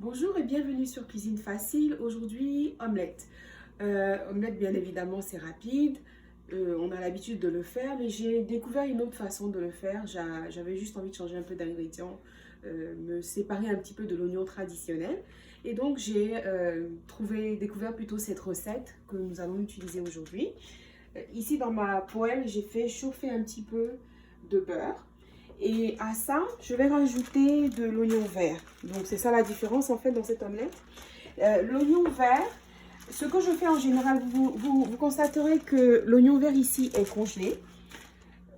Bonjour et bienvenue sur Cuisine Facile. Aujourd'hui, omelette. Omelette, bien évidemment, c'est rapide. On a l'habitude de le faire, mais j'ai découvert une autre façon de le faire. J'avais juste envie de changer un peu d'ingrédients, me séparer un petit peu de l'oignon traditionnel. Et donc, j'ai découvert plutôt cette recette que nous allons utiliser aujourd'hui. Ici, dans ma poêle, j'ai fait chauffer un petit peu de beurre. Et à ça, je vais rajouter de l'oignon vert. Donc, c'est ça la différence en fait dans cette omelette. L'oignon vert, ce que je fais en général, vous constaterez que l'oignon vert ici est congelé.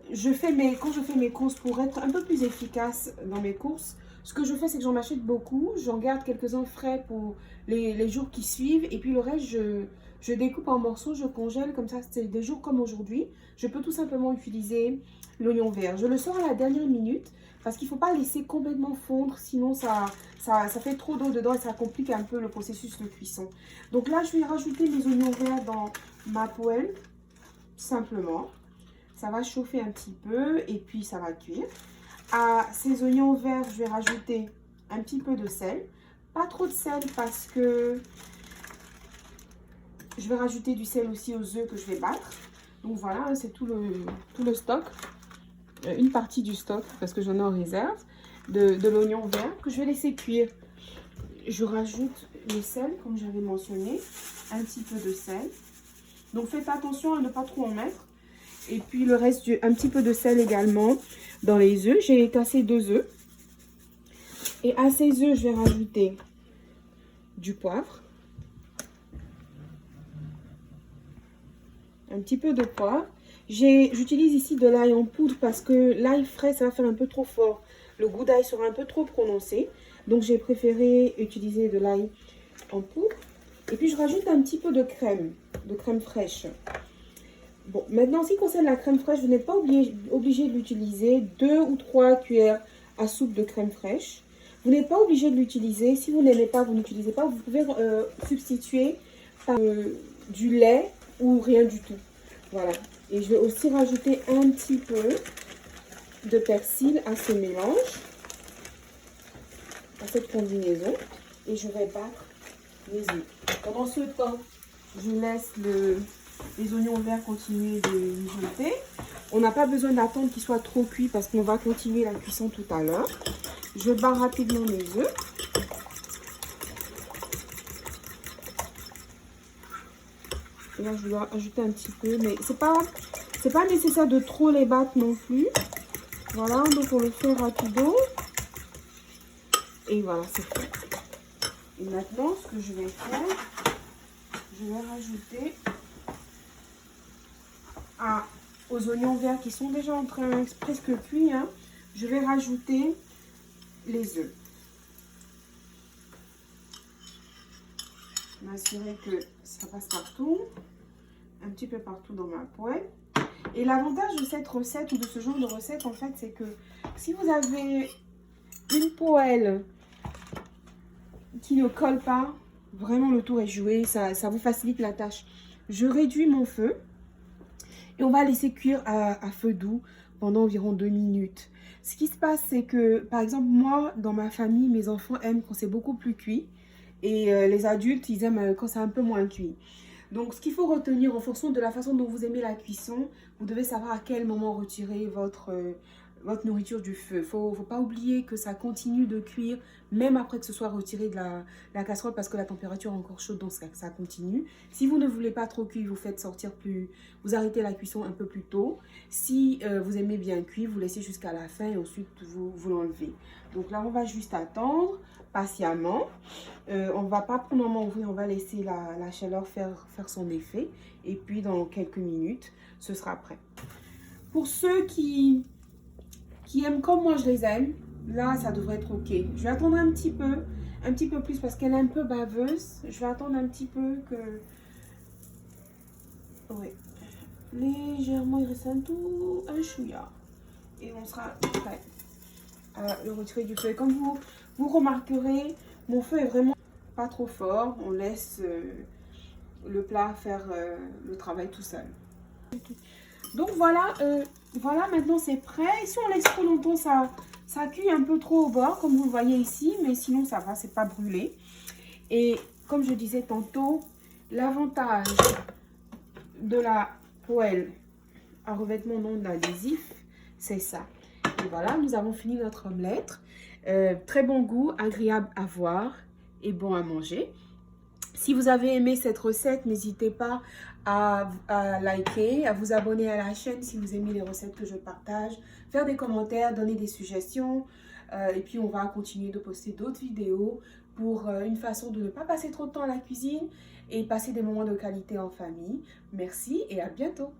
Quand je fais mes courses, pour être un peu plus efficace dans mes courses, ce que je fais, c'est que j'en achète beaucoup. J'en garde quelques-uns frais pour les jours qui suivent. Et puis le reste, je découpe en morceaux, je congèle. Comme ça, c'est des jours comme aujourd'hui. Je peux tout simplement utiliser l'oignon vert. Je le sors à la dernière minute parce qu'il ne faut pas laisser complètement fondre. Sinon, ça fait trop d'eau dedans et ça complique un peu le processus de cuisson. Donc là, je vais rajouter les oignons verts dans ma poêle, simplement. Ça va chauffer un petit peu et puis ça va cuire. À ces oignons verts, je vais rajouter un petit peu de sel. Pas trop de sel parce que je vais rajouter du sel aussi aux œufs que je vais battre. Donc voilà, c'est tout le stock. Une partie du stock parce que j'en ai en réserve de l'oignon vert que je vais laisser cuire. Je rajoute le sel comme j'avais mentionné. Un petit peu de sel. Donc faites attention à ne pas trop en mettre. Et puis le reste, un petit peu de sel également dans les œufs. J'ai cassé 2 œufs. Et à ces œufs, je vais rajouter du poivre. Un petit peu de poivre. J'utilise ici de l'ail en poudre parce que l'ail frais, ça va faire un peu trop fort. Le goût d'ail sera un peu trop prononcé. Donc j'ai préféré utiliser de l'ail en poudre. Et puis je rajoute un petit peu de crème fraîche. Bon, maintenant, en ce qui concerne la crème fraîche, vous n'êtes pas obligé de l'utiliser. 2 ou 3 cuillères à soupe de crème fraîche. Vous n'êtes pas obligé de l'utiliser. Si vous n'aimez pas, vous n'utilisez pas. Vous pouvez substituer par du lait ou rien du tout. Voilà. Et je vais aussi rajouter un petit peu de persil à ce mélange, à cette combinaison. Et je vais battre les œufs. Pendant ce temps, je laisse les oignons verts continuer de mijoter. On n'a pas besoin d'attendre qu'ils soient trop cuits parce qu'on va continuer la cuisson tout à l'heure. Je bats rapidement mes œufs. Et là, je dois ajouter un petit peu, mais c'est pas nécessaire de trop les battre non plus. Voilà, donc on le fait rapido. Et voilà, c'est fait. Et maintenant, ce que je vais faire, je vais rajouter aux oignons verts qui sont déjà en train presque cuits, hein, je vais rajouter les œufs. M'assurer que ça passe partout, un petit peu partout dans ma poêle. Et l'avantage de cette recette ou de ce genre de recette, en fait, c'est que si vous avez une poêle qui ne colle pas, vraiment le tour est joué, ça vous facilite la tâche. Je réduis mon feu. Et on va laisser cuire à feu doux pendant environ 2 minutes. Ce qui se passe, c'est que, par exemple, moi, dans ma famille, mes enfants aiment quand c'est beaucoup plus cuit. Et les adultes, ils aiment quand c'est un peu moins cuit. Donc, ce qu'il faut retenir en fonction de la façon dont vous aimez la cuisson, vous devez savoir à quel moment retirer votre nourriture du feu. Faut pas oublier que ça continue de cuire même après que ce soit retiré de la casserole parce que la température est encore chaude, donc ça continue. Si vous ne voulez pas trop cuire, vous arrêtez la cuisson un peu plus tôt. Si vous aimez bien cuire, vous laissez jusqu'à la fin et ensuite vous l'enlevez. Donc là, on va juste attendre patiemment. On ne va pas pour le moment ouvrir, on va laisser la chaleur faire son effet. Et puis dans quelques minutes, ce sera prêt. Pour ceux qui aiment comme moi je les aime, là ça devrait être ok. Je vais attendre un petit peu plus parce qu'elle est un peu baveuse. Je vais attendre un petit peu que... Oui. Légèrement, il reste un chouïa. Et on sera prêt à le retirer du feu. Et comme vous remarquerez, mon feu est vraiment pas trop fort. On laisse le plat faire le travail tout seul. Donc voilà, voilà, maintenant c'est prêt. Et si on laisse trop longtemps, ça Ça cuit un peu trop au bord, comme vous le voyez ici, mais sinon ça va, c'est pas brûlé. Et comme je disais tantôt, l'avantage de la poêle à revêtement non adhésif, c'est ça. Et voilà, nous avons fini notre omelette. Très bon goût, agréable à voir et bon à manger. Si vous avez aimé cette recette, n'hésitez pas à liker, à vous abonner à la chaîne si vous aimez les recettes que je partage, faire des commentaires, donner des suggestions. Et puis on va continuer de poster d'autres vidéos pour une façon de ne pas passer trop de temps à la cuisine et passer des moments de qualité en famille. Merci et à bientôt.